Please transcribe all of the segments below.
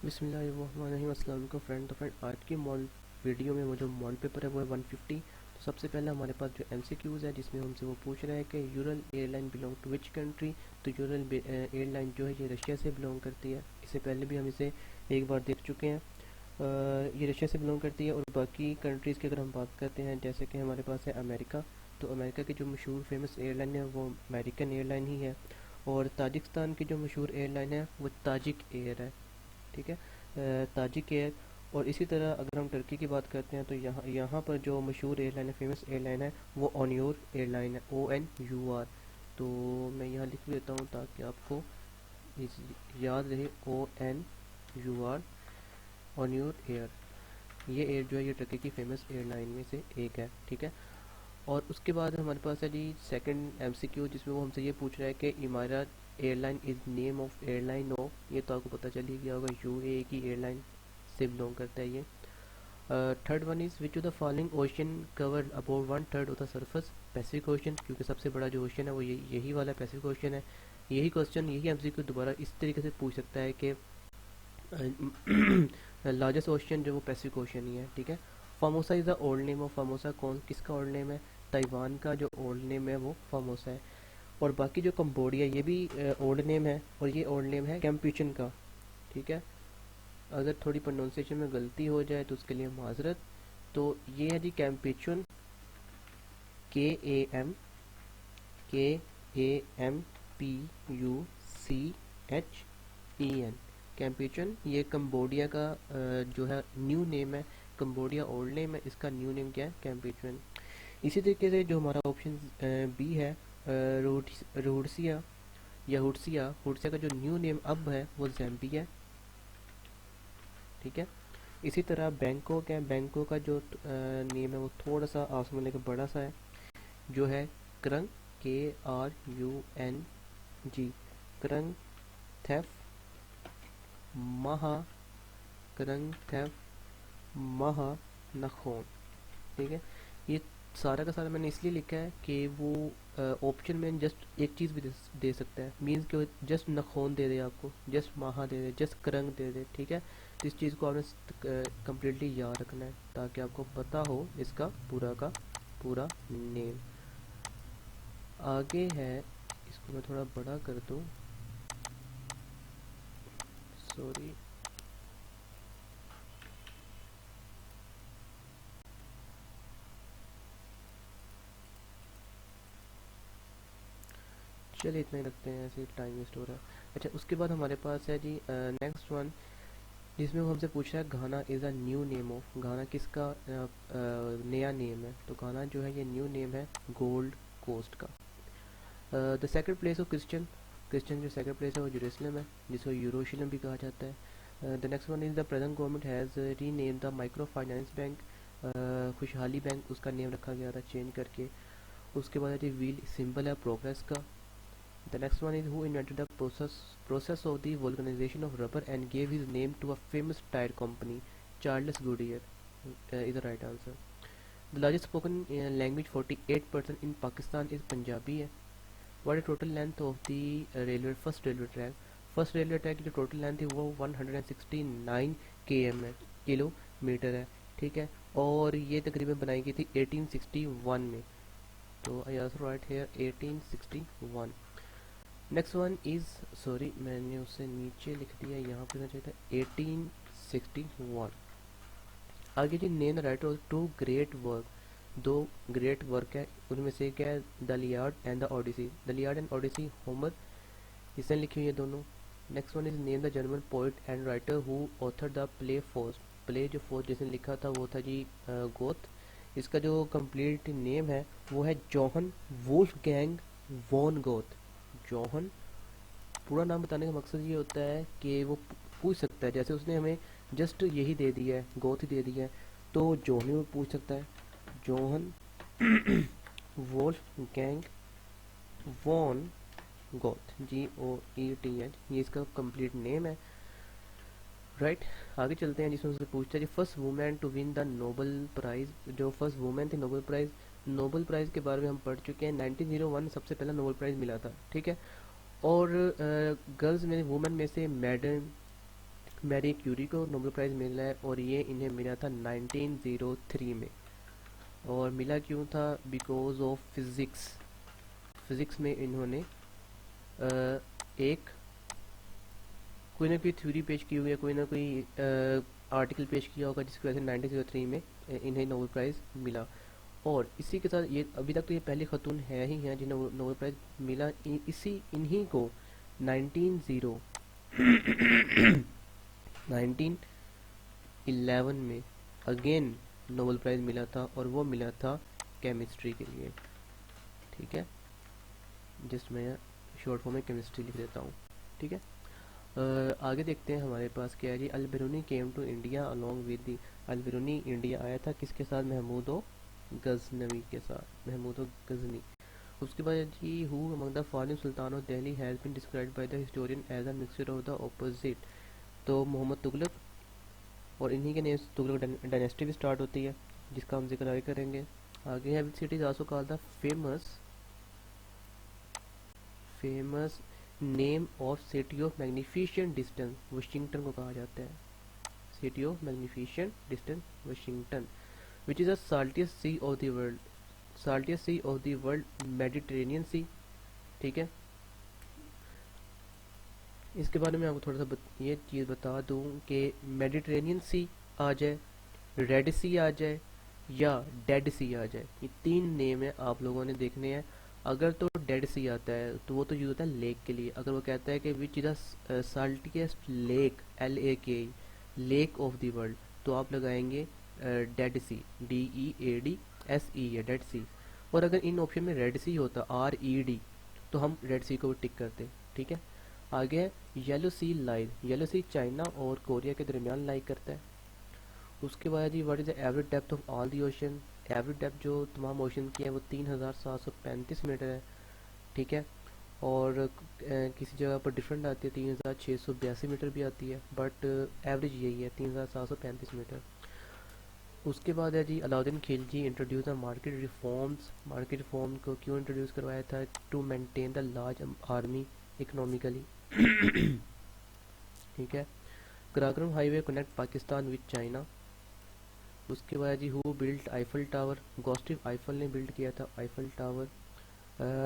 बिस्मिल्लाहिर्रहमानिर्रहीम। अस्सलाम वालेकुम फ्रेंड। तो फ्रेंड आज की मॉडल वीडियो में वो जो मॉडल पेपर है वो है 150। तो सबसे पहले हमारे पास जो एमसीक्यूज़ है जिसमें हमसे वो पूछ रहा है कि Ural airline belong to which country. तो यूरल एयरलाइन जो है ये रशिया से बिलोंग करती है। इससे पहले भी हम इसे एक बार देख चुके हैं। ये रशिया से बिलोंग करती है। और बाकी कंट्रीज़ की अगर हम बात करते हैं जैसे कि हमारे पास है अमेरिका। तो अमेरिका की जो मशहूर फेमस एयरलाइन है वो अमेरिकन एयरलाइन ही है। और ताजिकिस्तान की जो मशहूर एयरलाइन है वो ताजिक एयर है। ठीक है, ताजिक एयर। और इसी तरह अगर हम टर्की की बात करते हैं तो यहाँ यहाँ पर जो मशहूर एयरलाइन है, फेमस एयरलाइन है, वो ऑनयोर एयरलाइन है, ONUR। तो मैं यहाँ लिख देता हूँ ताकि आपको याद रहे, ONUR, ऑनयोर एयर। ये एयर जो है ये टर्की की फेमस एयरलाइन में से एक है। ठीक है। और उसके बाद हमारे पास है जी सेकंड एमसीक्यू जिसमें वो हमसे ये पूछ रहा है कि Emirates airline is name of airline of. ये तो आपको पता चल ही गया होगा, UAE की एयरलाइन से बिलोंग करता है ये। Third one is which of the following ocean cover about 1/3 of the surface. Pacific ocean, क्योंकि सबसे बड़ा जो ओशन है वो यही वाला पैसिफिक ओशन है। यही क्वेश्चन, यही एमसीक्यू दोबारा इस तरीके से पूछ सकता है कि लार्जेस्ट ओशन जो वो पैसिफिक ओशन ही है। ठीक है। Formosa is the old name of Formosa. कौन किसका ओल्ड नेम है? ताइवान का जो ओल्ड नेम है वो फार्मोसा है। और बाकी जो कंबोडिया ये भी ओल्ड नेम है, और ये ओल्ड नेम है कैम्पुचन का। ठीक है। अगर थोड़ी प्रोनाउंसिएशन में गलती हो जाए तो उसके लिए माजरत। तो ये है जी कैम्पुचन, KAMPUCHEN। कैम्पुचन ये कंबोडिया का जो है न्यू नेम है। कंबोडिया ओल्ड नेम है, इसका न्यू नेम क्या है? कैम्पुचन। इसी तरीके से जो हमारा ऑप्शन बी है, रोडसिया या हुड्सिया। हुड्सिया का जो न्यू नेम अब है वो जैम्बिया है। ठीक है। इसी तरह बैंकॉक है। बैंकॉक का जो नेम है वो थोड़ा सा आसमान लेकर बड़ा सा है, जो है क्रंग, KRUNG। क्रंग थेफ महा, क्रंग थेफ महा नखोन। ठीक है। ये सारा का सारा मैंने इसलिए लिखा है कि वो ऑप्शन में जस्ट एक चीज़ भी दे सकता है। मीन्स कि जस्ट नखोन दे दे, आपको जस्ट माहा दे दे, जस्ट करंग दे दे। ठीक है। तो इस चीज़ को आपने कम्प्लीटली याद रखना है ताकि आपको पता हो इसका पूरा का पूरा नेम। आगे है, इसको मैं थोड़ा बड़ा कर दूँ, सॉरी। चलिए इतना ही रखते हैं, ऐसे टाइम वेस्ट हो रहा है। अच्छा, उसके बाद हमारे पास है जी नेक्स्ट वन, जिसमें वो हमसे पूछ रहा है Ghana is a new name of. Ghana किसका नया नेम है? तो घाना जो है ये न्यू नेम है गोल्ड कोस्ट का। The second place of Christian, Christian जो सेकंड प्लेस है वो जेरूसलम है, जिसको यूरोशलम भी कहा जाता है। The next one is the present government has rename the micro finance bank. खुशहाली बैंक उसका नेम रखा गया था चेंज करके। उसके बाद है जी व्हील, सिंबल है प्रोग्रेस का। The next one is who invented the process of the vulcanization of rubber and gave his name to a famous tire company. Charles Goodyear is the right answer. The largest spoken language 48% in Pakistan is Punjabi है. What is total length of the railway first railway track? First railway track की जो total length है वो 169 km है, kilometre है। ठीक है। और ये तकरीबन बनाई गई थी 1861 में। तो I also right here 1861। Next one is, sorry मैंने उसे नीचे लिख दिया, यहाँ पे चाहिए था 1861। आगे जी name the writer of two great work. दो ग्रेट वर्क है, उनमें से क्या है? The Iliad and the Odyssey. The Iliad and Odyssey Homer इसने लिखी हुई है दोनों। Next one is name the German poet and writer who author the play फोर्स। प्ले जो फोर्स जिसने लिखा था वो था जी गोथ। इसका जो कंप्लीट नेम है वो है Johann Wolfgang von Goethe. Johann, पूरा नाम बताने का मकसद ये होता है कि वो पूछ सकता है, जैसे उसने हमें जस्ट यही दे दिया है, गोथ ही दे दिया है, तो जोहन भी पूछ सकता है। Johann Wolfgang von Goethe, GOETH, ये इसका कंप्लीट नेम है। राइट। आगे चलते हैं जिसमें उससे पूछता है जी first women to win the Nobel Prize. जो फर्स्ट वुमेन थी नोबेल प्राइज, नोबेल प्राइज के बारे में हम पढ़ चुके हैं। 1901 सबसे पहला नोबेल प्राइज मिला था। ठीक है। और गर्ल्स में वुमेन में से मैडम मैरी क्यूरी को नोबेल प्राइज़ मिला है और ये इन्हें मिला था 1903 में। और मिला क्यों था? Because of physics. फिज़िक्स में इन्होंने एक कोई ना कोई थ्योरी पेश की हुई है, कोई ना कोई आर्टिकल पेश किया होगा जिसकी वजह से 1903 में इन्हें नोबेल प्राइज़ मिला। और इसी के साथ ये अभी तक तो ये पहले खतून है ही हैं जिन्हें नोबेल प्राइज़ मिला। इसी इन्हीं को 1911 में अगेन नोबेल प्राइज़ मिला था और वो मिला था केमिस्ट्री के लिए। ठीक है, जिसमें शॉर्ट फॉर्म में केमिस्ट्री लिख देता हूँ। ठीक है, आगे देखते हैं हमारे पास क्या है जी। Al Biruni came to India along with the. Al Biruni India आया था किसके साथ? महमूद ओ गजनवी के साथ, महमूद ओ गजनी। उसके बाद जी, who among the following sultan of Delhi has been described by the historian as a mixture of the opposite. तो मोहम्मद तुगलक, और इन्हीं के नेम से तुगलक डायनेस्टी भी स्टार्ट होती है, जिसका हम जिक्र आगे करेंगे। आगे है city is also called the famous name of city of magnificent distance, Washington को कहा जाता है city of magnificent distance Washington, which is the saltiest sea of the world, saltiest sea of the world, Mediterranean sea. ठीक है, इसके बारे में आपको थोड़ा सा ये चीज़ बता दूं कि मेडिटेरेनियन सी आ जाए, रेड सी आ जाए या डेड सी आ जाए, ये तीन नेम है आप लोगों ने देखने हैं। अगर तो डेड सी आता है तो वो तो यूज होता है लेक के लिए। अगर वो कहता है कि which is the saltiest lake, lake of the world, तो आप लगाएंगे डेड सी, DEADSE है, डेड सी। और अगर इन ऑप्शन में रेड सी होता, RED, तो हम रेड सी को टिक करते। ठीक है, आगे है Yellow Sea line. Yellow Sea China और कोरिया के दरमियान लाई करता है। उसके बाद जी, what is the average depth of all the ocean. Average depth जो तमाम ओशन की है वो 3735 मीटर है। ठीक है, और किसी जगह पर डिफरेंट आती है, 3682 मीटर भी आती है, बट एवरेज यही है 3735 मीटर। उसके बाद है जी, Alauddin Khilji introduce the market reforms. Market reform को क्यों इंट्रोड्यूस करवाया था? To maintain the large army economically. ठीक है, Karakoram highway connect Pakistan with China. उसके बाद जी, who built Eiffel Tower. Gustave Eiffel ने बिल्ड किया था Eiffel Tower.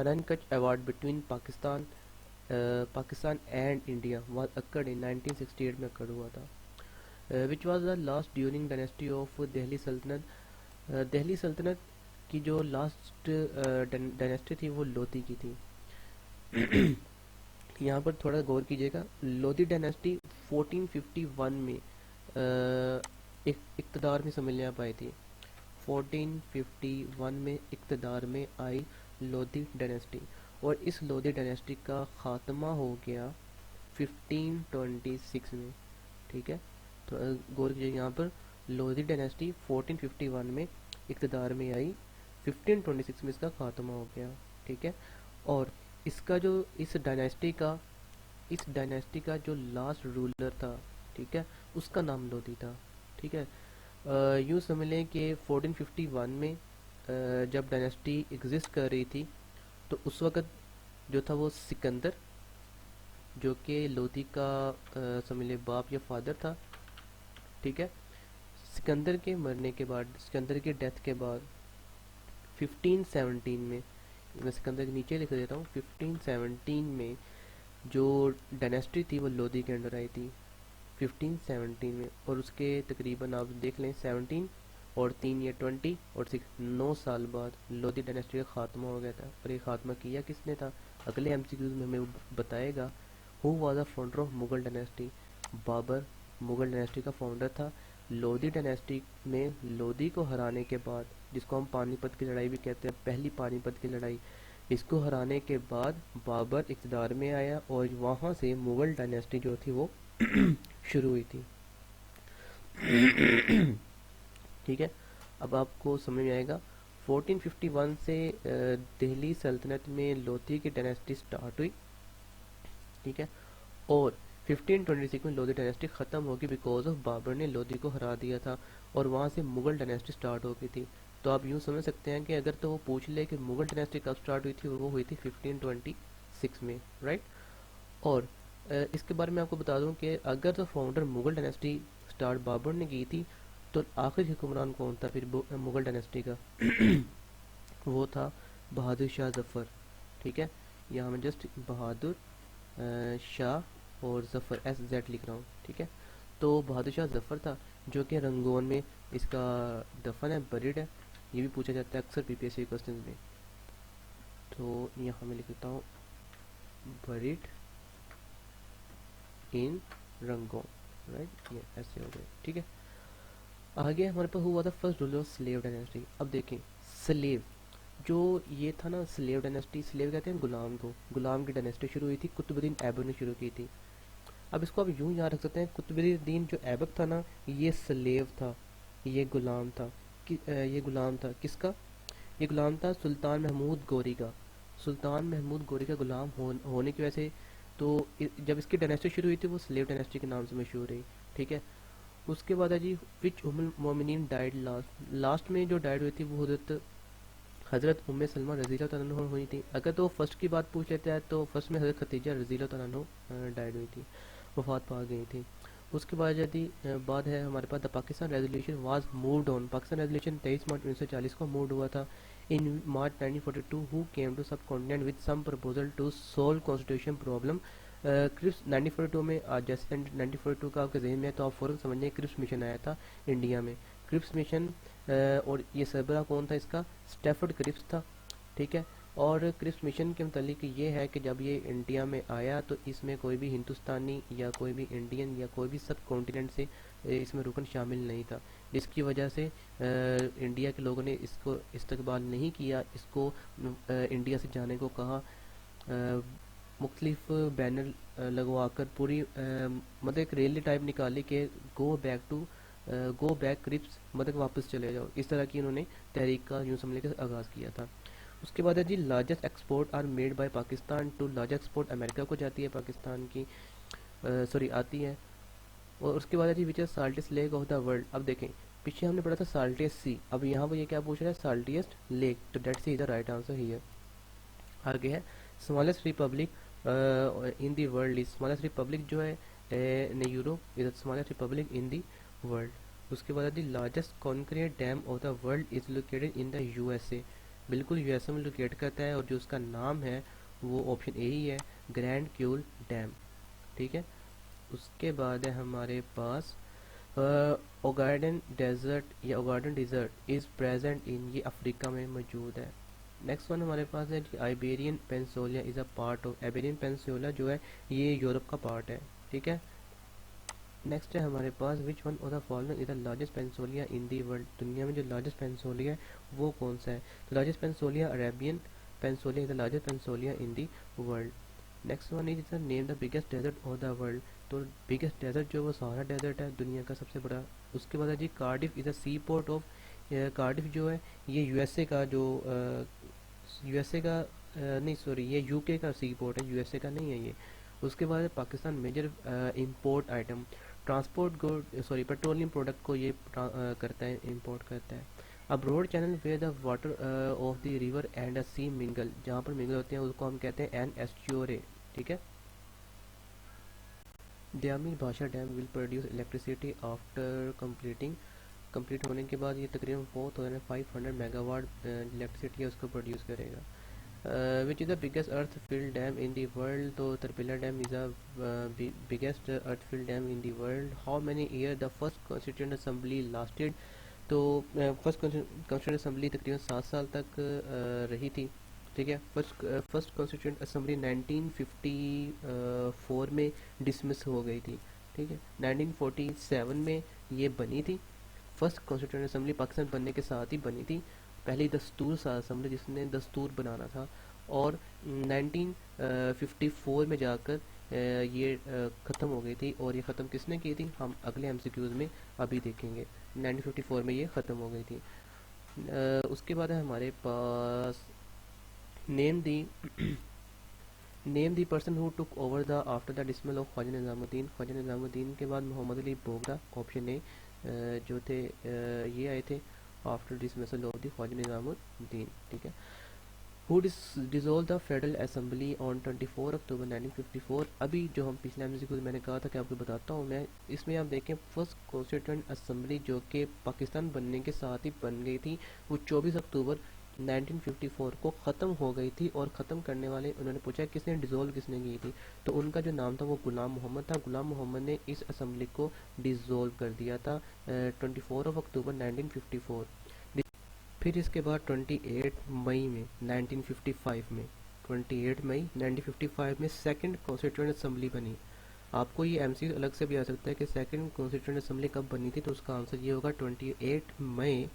Rann Kutch award between Pakistan and India was accord in 1968 में अकर्ड हुआ था। Which was the last during dynasty of Delhi सल्तनत। दिल्ली सल्तनत की जो लास्ट डायनेस्टी थी वो लोधी की थी। यहाँ पर थोड़ा गौर कीजिएगा, लोधी डायनेस्टी 1451 में एक इक़्तिदार में समझ में आ पाई थी। 1451 में इक़्तिदार में आई लोधी डायनेस्टी, और इस लोधी डायनेस्टी का ख़ात्मा हो गया 1526 में। ठीक है, तो गौर कीजिए यहाँ पर, लोधी डायनेस्टी 1451 में इक़्तिदार में आई, 1526 में इसका ख़ात्मा हो गया। ठीक है, और इसका जो इस डायनेस्टी का जो लास्ट रूलर था, ठीक है, उसका नाम लोधी था। ठीक है, यूँ समझ लें कि 1451 में जब डायनेस्टी एग्जिस्ट कर रही थी तो उस वक़्त जो था वो सिकंदर, जो कि लोधी का समझ लें बाप या फादर था। ठीक है, सिकंदर के मरने के बाद, सिकंदर की डेथ के बाद 1517 में, मैं सिकंदर के नीचे लिख देता हूँ, 1517 में जो डायनेस्टी थी वो लोधी के अंडर आई थी 1517 में। और उसके तकरीबन आप देख लें 17 और 3 ये 20 और 6, 9 साल बाद लोधी डायनेस्टी का ख़ात्मा हो गया था। और ये ख़ात्मा किया किसने था? अगले MCQs में हमें बताएगा। Who was the founder of Mughal dynasty. Babur Mughal dynasty का फाउंडर था। लोधी डायनेस्टी में लोधी को हराने के बाद, जिसको हम पानीपत की लड़ाई भी कहते हैं, पहली पानीपत की लड़ाई, इसको हराने के बाद बाबर इक़्तिदार में आया और वहाँ से मुगल डायनेस्टी जो थी वो शुरू हुई थी। ठीक है, अब आपको समझ में आएगा। 1451 से दिल्ली सल्तनत में लोधी की डायनेस्टी स्टार्ट हुई। ठीक है, और 1526 में लोधी डायनेस्टी ख़त्म होगी बिकॉज ऑफ बाबर ने लोधी को हरा दिया था, और वहाँ से मुग़ल डायनेस्टी स्टार्ट हो गई थी। तो आप यूँ समझ सकते हैं कि अगर तो वो पूछ ले कि मुग़ल डायनेस्टी कब स्टार्ट हुई थी, वो हुई थी 1526 में, राइट। और इसके बारे में आपको बता दूं कि अगर तो founder Mughal dynasty start Babur ने की थी, तो आखिरी हुक्मरान कौन था फिर मुगल डायनेस्टी का? वो था बहादुर शाह जफ़र। ठीक है, यहाँ मैं जस्ट बहादुर शाह और जफ़र एस जेड लिख रहा हूँ। ठीक है, तो बहादुर शाह जफ़र था, जो कि रंगून में इसका दफन है, बरिड है। ये भी पूछा जाता है अक्सर पीपीएससी क्वेश्चन में। तो यहाँ मैं लिख देता हूँ बरिड इन रंगून, राइट, ये ऐसे हो गए। ठीक है, आगे हमारे पास हुआ था first ruler of slave dynasty. अब देखें, स्लेव जो ये था ना, स्लेव डायनेस्टी, स्लेव कहते हैं गुलाम को, गुलाम की डायनेस्टी शुरू हुई थी, कुतुबुद्दीन ऐबक ने शुरू की थी। अब इसको आप यूं याद रख सकते हैं, कुतुबुद्दीन जो ऐबक था ना, ये स्लेव था, ये गुलाम था। ये गुलाम था किसका? ये गुलाम था सुल्तान महमूद गोरी का। सुल्तान महमूद गोरी का गुलाम होने की वजह से, तो जब इसकी डायनेस्टी शुरू हुई थी, वो स्लेव डायनेस्टी के नाम से मशहूर रही। ठीक है, उसके बाद है जी, विच उम्मुल मोमिनीन डाइड लास्ट, लास्ट में जो डाइड हुई थी वो हजरत हज़रत उम्मे सलमा रज़ी अल्लाह तआला अन्हा हुई थी। अगर तो फर्स्ट की बात पूछ लेते हैं तो फर्स्ट में हज़रत खदीजा रज़ी अल्लाह तआला अन्हा डाइड हुई थी, वफात पा गई थी। उसके बाद यदि बाद है हमारे पास the Pakistan resolution was moved on. Pakistan resolution 23 March 1940 को मूव्ड हुआ था। In March 1942 who came to subcontinent with some proposal to solve constitution problem. Cripps 1942 में, आज जैसे 1942 का आपके जहन में है तो आप फ़ौरन समझिए क्रिप्स मिशन आया था इंडिया में। क्रिप्स मिशन, और ये सरबराह कौन था इसका? स्टैफर्ड क्रिप्स था। ठीक है, और क्रिप्स मिशन के मतलब ये है कि जब ये इंडिया में आया तो इसमें कोई भी हिंदुस्तानी या कोई भी इंडियन या कोई भी सब कॉन्टिनेंट से इसमें रुकन शामिल नहीं था, जिसकी वजह से इंडिया के लोगों ने इसको इस्तकबाल नहीं किया, इसको इंडिया से जाने को कहा। मुख्तलिफ बैनर लगवाकर पूरी मतलब एक रैली टाइप निकाली कि go back to go back Cripps, मतलब वापस चले जाओ। इस तरह की इन्होंने तहरीक का यूँ समझने का आगाज़ किया था। उसके बाद है जी, largest export are made by Pakistan to, largest export America को जाती है पाकिस्तान की, सॉरी आती है। और उसके बाद है जी, which is saltiest lake of the world. अब देखें, पीछे हमने पढ़ा था साल्टेस्ट सी, अब यहाँ पर ये क्या पूछ रहा है? साल्टेस्ट लेक, तो Dead Sea is the right answer here. आगे है smallest republic in the world is, smallest republic जो है in Europe is the smallest republic in the world. उसके बाद the largest concrete dam of the world is located in the USA, बिल्कुल USA में locate करता है, और जो उसका नाम है वो ऑप्शन ए ही है, ग्रैंड क्यूल डैम। ठीक है, उसके बाद है हमारे पास ओगार्डन डेजर्ट या ओगार्डन डिजर्ट इज़ प्रेजेंट इन, ये अफ्रीका में मौजूद है। नेक्स्ट वन हमारे पास है कि Iberian peninsula is a part of, Iberian peninsula जो है ये यूरोप का पार्ट है। ठीक है, नेक्स्ट है हमारे पास which one of the following is the largest peninsula in the world, दुनिया में जो लार्जेस्ट पेंसोलिया है वो कौन सा है? तो largest peninsula Arabian peninsula is the largest peninsula in the world. Next one is name the biggest desert of the world, तो बिगेस्ट डेजर्ट जो वो सहारा डेजर्ट है, दुनिया का सबसे बड़ा। उसके बाद है जी, Cardiff is a seaport of, Cardiff जो है ये यूएसए का जो यूएसए का नहीं सॉरी, ये यूके का सी पोर्ट है, यूएसए का नहीं है ये। उसके बाद Pakistan major import item, transport good sorry petroleum product को ये करता है, इंपोर्ट करता है। अब road channel way the water of the river and a sea mingle, जहाँ पर मिंगल होते हैं उसको हम कहते हैं एन एस्ट्योरे। ठीक है, दयामी भाषा dam will produce electricity after complete होने के बाद ये तकरीबन 4500 मेगावाट इलेक्ट्रिसिटी है उसको प्रोड्यूस करेगा। Which is the biggest earth filled dam in the world, तो Tarbela dam is the biggest earth filled dam in the world. How many year the first constituent assembly lasted, तो first constituent assembly तकरीबन 7 साल तक रही थी। ठीक है, first constituent assembly 1954 में डिसमिस हो गई थी। ठीक है, 1947 में ये बनी थी। फर्स्ट कॉन्स्टिट्यूंट असेंबली पाकिस्तान बनने के साथ ही बनी थी, पहली दस्तूर सा असेंबली जिसने दस्तूर बनाना था। और 1954 में जाकर ये ख़त्म हो गई थी, और ये ख़त्म किसने की थी हम अगले एमसीक्यूज़ में अभी देखेंगे। 1954 में ये ख़त्म हो गई थी। उसके बाद है हमारे पास name the name the person who took over the after the dismissal of Khwaja Nizamuddin, Khwaja Nizamuddin के बाद मोहम्मद अली बोगरा, ऑप्शन ए जो थे ये आए थे after dismissal of the Khwaja Nizamuddin. ठीक है, who dissolve the federal assembly on 24 October 1954। अभी जो हम पिछले एमसीक्यू मैंने कहा था कि आपको बताता हूँ मैं, इसमें आप देखें फर्स्ट कॉन्स्टिट्यूंट असेंबली जो कि पाकिस्तान बनने के साथ ही बन गई थी, वो 24 अक्टूबर 1954 को ख़त्म हो गई थी। और ख़त्म करने वाले उन्होंने पूछा किसने डिसॉल्व किसने की थी, तो उनका जो नाम था वो गुलाम मोहम्मद था। गुलाम मोहम्मद ने इस असेंबली को डिसॉल्व कर दिया था 24 अक्टूबर 1954। फिर इसके बाद 28 मई में 1955 में 28 मई 1955 में सेकंड कॉन्स्टिट्यूंट असेंबली बनी। आपको ये एमसी अलग से भी आ सकता है कि सेकंड कॉन्स्टिट्यूंट असेंबली कब बनी थी, तो उसका आंसर ये होगा 28 मई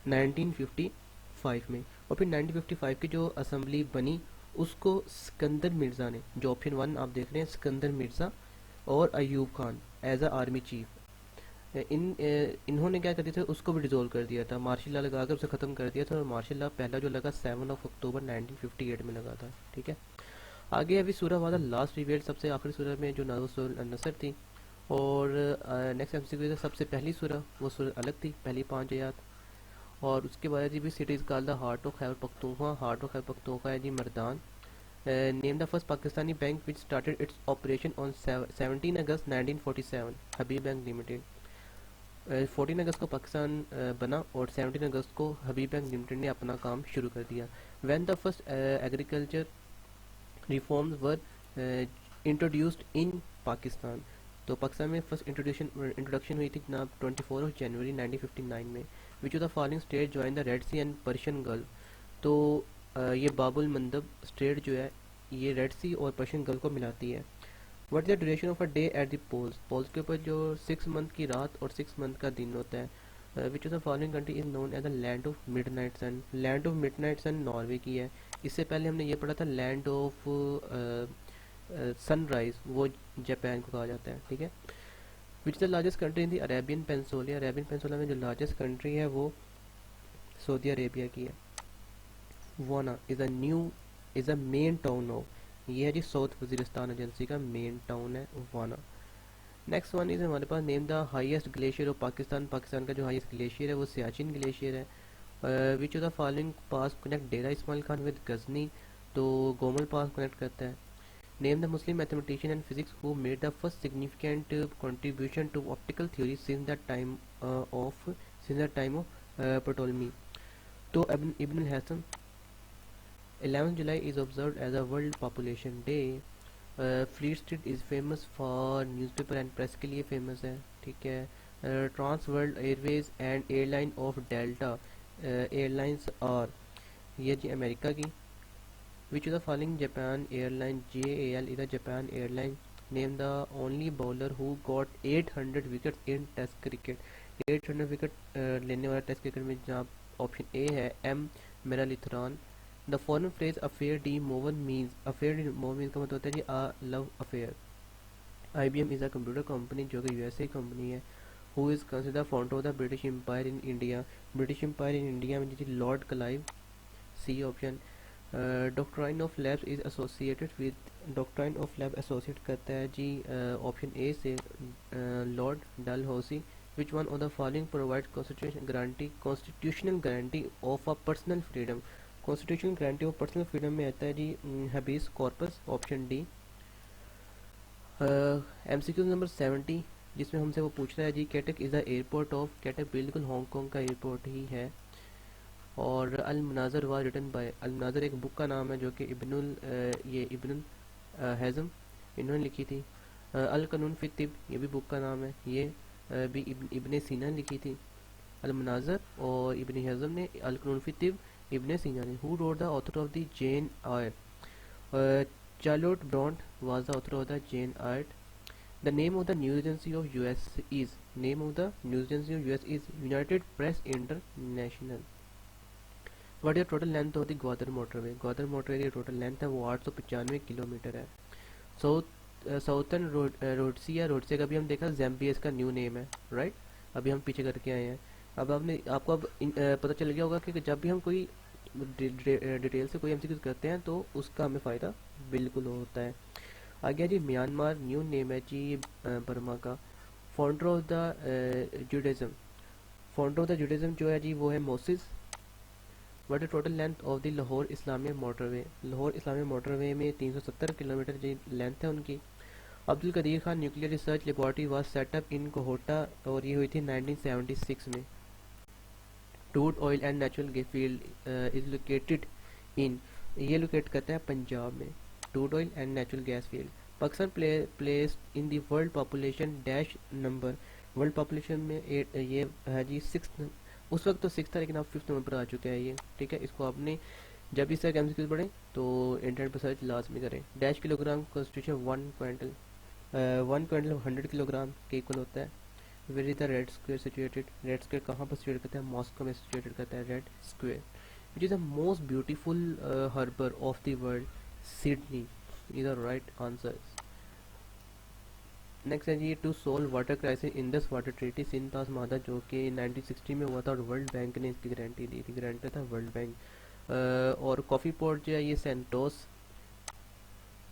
1955 में। और फिर 1955 की जो असेंबली बनी उसको सिकंदर मिर्ज़ा ने, जो ऑप्शन वन आप देख रहे हैं, सिकंदर मिर्ज़ा और Ayub Khan as a army chief, इन्होंने क्या कर दिया था, उसको भी डिसॉल्व कर दिया था, मार्शल लॉ लगा कर उसे ख़त्म कर दिया था। और मार्शल लॉ पहला जो लगा 7 अक्टूबर 1958 में लगा था। ठीक है, आगे अभी सूरह वादा लास्ट रिवेल, सबसे आखिरी सूरह में जो नसर थी। और नेक्स्ट एमसीक्यू सबसे पहली सूरह, वो सूरह अलग थी, पहली 5 आयत। और उसके बाद जी भी cities called the heart of Khyber Pakhtunkhwa. Heart of Khyber Pakhtunkhwa है जी Mardan. Name the first Pakistani bank which started its operation on 17 August 1947, Habib bank limited. 14 अगस्त को पाकिस्तान बना और 17 अगस्त को हबीब बैंक लिमिटेड ने अपना काम शुरू कर दिया। When the first agriculture reforms were introduced in Pakistan, तो पाकिस्तान में फर्स्ट इंट्रोडक्शन हुई थी जनाब 24 जनवरी 1959 में। Which of the following state join the Red Sea and Persian Gulf, तो ये बाबुल मंदब स्टेट जो है ये रेड सी और पर्शियन गल्फ को मिलाती है। What is the duration of a day at the poles, poles के ऊपर जो 6 मंथ की रात और 6 मंथ का दिन होता है। Which of the following country is known as the land of midnight sun, land of midnight sun Norway की है। इससे पहले हमने ये पढ़ा था लैंड ऑफ सनराइज, वो जापान को कहा जाता है। ठीक है, which the largest country in the Arabian peninsula, Arabian peninsula में जो लार्जेस्ट कंट्री है वो सऊदी अरेबिया की है। Wana is a main town of, ये है जी साउथ वजीरिस्तान एजेंसी का मेन टाउन है वाना। नेक्स्ट वन इज हमारे पास name the highest glacier of Pakistan, Pakistan का जो हाईएस्ट ग्लेशियर है वो सियाचिन ग्लेशियर है। Which of the following pass connect Dera Ismail Khan with Ghazni, तो गोमल पास कनेक्ट करता है। Name the Muslim mathematician and physics who made the first significant contribution to optical theory since the time of Ptolemy, तो Ibn Haytham. 11 July is observed as a World Population Day। Fleet Street is famous for newspaper and press के लिए famous है। ठीक है, trans world airways and airline of Delta airlines are, ये जी America की। Which of the following Japan airline JAL is a Japan airline. Name the only bowler who got 800 wicket in test cricket, 800 wicket लेने वाला test cricket में जहाँ option A है M Muralitharan. The foreign phrase affaire de amour means, affaire de amour means का मतलब होता है जी a love affair. IBM is a computer company जो कि USA कंपनी है। Who is consider founder of the British empire in India, British empire in India में जी Lord Clive, C option. Doctrine of lapse is associated with, doctrine of lapse associate करता है जी option A से Lord Dalhousie. Which one of the following provide constitutional guarantee of a personal freedom, constitutional guarantee of personal freedom में आता है ji habeas corpus, option D. MCQ number 70, जिसमें हमसे वो पूछ रहा है ji Kai Tak is the airport of, Kai Tak बिल्कुल हांगकॉन्ग का एयरपोर्ट ही है। और Al Manazir was written by, Al Manazir एक बुक का नाम है जो कि इब्नुल हैज़म इन्होंने लिखी थी। अल कानून फी तिब, ये भी बुक का नाम है, ये भी इब्ने सीना ने लिखी थी। अल मनाजर और इब्ने हैज़म ने, अल कानून फी तिब इब्ने सीना ने। Who wrote the author of the Jane Eyre, Charlotte Bronte was the author of the Jane Eyre. The name of the news agency of US is, name of the news agency of US is United Press International. What is total length of the Gwadar motorway, Gwadar motorway की total length है वो 895 kilometre है। Southern रोडसिया, रोडसिया का भी हम देखा ज़ैम्बिया इसका new name है, राइट। अभी हम पीछे करके आए हैं। अब आपको अब पता चल गया होगा कि जब भी हम कोई डिटेल से कोई MCQ करते हैं तो उसका हमें फ़ायदा बिल्कुल होता है। आ गया जी म्यांमार, न्यू नेम है जी बर्मा का। Founder of the Judaism, founder of the Judaism जो है जी वो है Moses. What is total length of the Lahore Islamia motorway? Lahore Islamia motorway में 370 किलोमीटर जी लेंथ है उनकी। Abdul Qadeer Khan nuclear research laboratory was set up in Kahuta और ये हुई थी 1976 में। Toot oil and natural gas field is located in, ये लोकेट करता है पंजाब में। Toot oil and natural gas field. Pakistan placed in the world population dash number, world population में ये है जी 6th, उस वक्त तो 6 था लेकिन अब 5th नंबर पर आ चुका है ये, ठीक है। इसको आपने जब इस तरह के एमसीक्यूज पढ़ें तो इंटरनेट पर सर्च लाजमी करें। Dash kilogram constitution 1 quintal, 1 quintal 100 kilogram के इक्वल होता है। Where is the Red Square situated, Red Square कहाँ पर सिचुएट करता है? मॉस्को में सिचुएटेड करता है red square. Which is the most beautiful harbour of the world? Sydney is the right answer. Next है जी to solve water crisis Indus water treaty Sindh ताजमादा, जो कि 1960 में हुआ था और वर्ल्ड बैंक ने इसकी गारंटी दी थी, गारंटर था वर्ल्ड बैंक। और कॉफ़ी पोर्ट जो है ये सेंटोस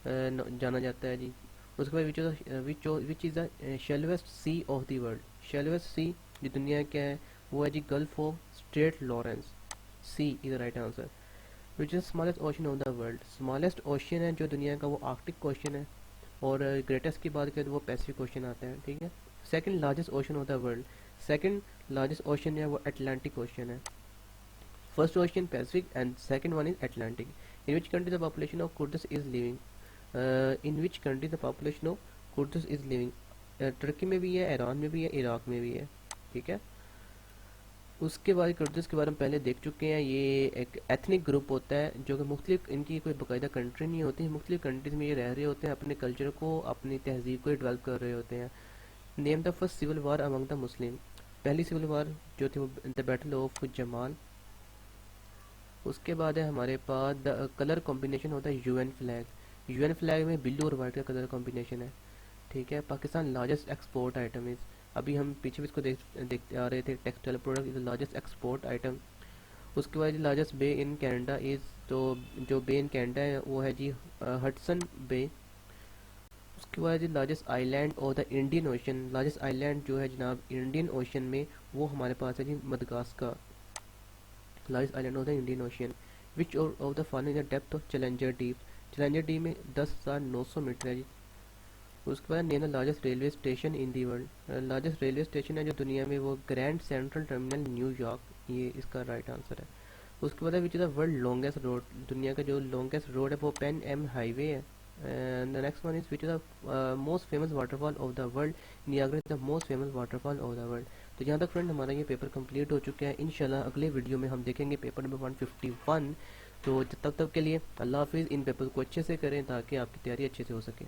जाना जाता है जी। उसके बाद which is the shallowest sea of the world? Shallowest sea जो दुनिया का है वो है जी gulf of strait Lawrence, C is the right answer. Which is smallest ocean of the world? Smallest ocean है जो दुनिया का वो आर्कटिक ओशन है, और ग्रेटेस्ट की बात करें तो वो पैसिफिक ओशन आता है, ठीक है। Second largest ocean of the world, second largest ocean है वो अटलांटिक ओशन है। First ocean Pacific and second one is Atlantic. In which country the population of Kurdish is living? In which country the population of Kurdish is living? Turkey में भी है, Iran में भी है, Iraq में भी है, ठीक है। उसके बाद कुर्दिश के बारे में पहले देख चुके हैं। ये एक एथनिक ग्रुप होता है जो कि मुख्तलिफ, इनकी कोई बाकायदा कंट्री नहीं होती, मुख्तलिफ कंट्रीज में ये रह रहे होते हैं, अपने कल्चर को अपनी तहजीब को डेवलप कर रहे होते हैं। Name the first civil war among the Muslim, पहली सिविल वार जो थी वो द बैटल ऑफ जमाल। उसके बाद है हमारे पास द कलर कॉम्बिनेशन होता है यूएन फ्लैग, यूएन फ्लैग में ब्लू और वाइट का कलर कॉम्बिनेशन है, ठीक है। Pakistan largest export item is, अभी हम पीछे भी इसको देखते आ रहे थे, textile product is the largest export item. उसके बाद largest bay in Canada is, तो जो बे इन कनाडा है वो है जी हडसन बे। उसके बाद जी लार्जेस्ट आइलैंड और the Indian Ocean, largest island जो है जनाब इंडियन ओशन में वो हमारे पास है जी Madagascar, largest island of the Indian ocean. Which of the following the depth of Challenger Deep? Challenger Deep में 10,900 मीटर है जी। उसके बाद name the largest railway station in the world, largest railway station है जो दुनिया में वो ग्रैंड सेंट्रल टर्मिनल न्यूयॉर्क, ये इसका राइट आंसर है। उसके बाद विच is the world longest road, दुनिया का जो लॉन्गेस्ट रोड है वो पेन एम हाईवे है। And the next one is which is the most famous waterfall of the world? Niagara is the most famous waterfall of the world. तो यहाँ तक friend हमारा ये पेपर कंप्लीट हो चुका है। इंशाल्लाह अगले वीडियो में हम देखेंगे पेपर नंबर 151। तो तब तक के लिए अल्लाह हाफिज़। इन पेपर को अच्छे से करें ताकि आपकी तैयारी अच्छे से हो सके।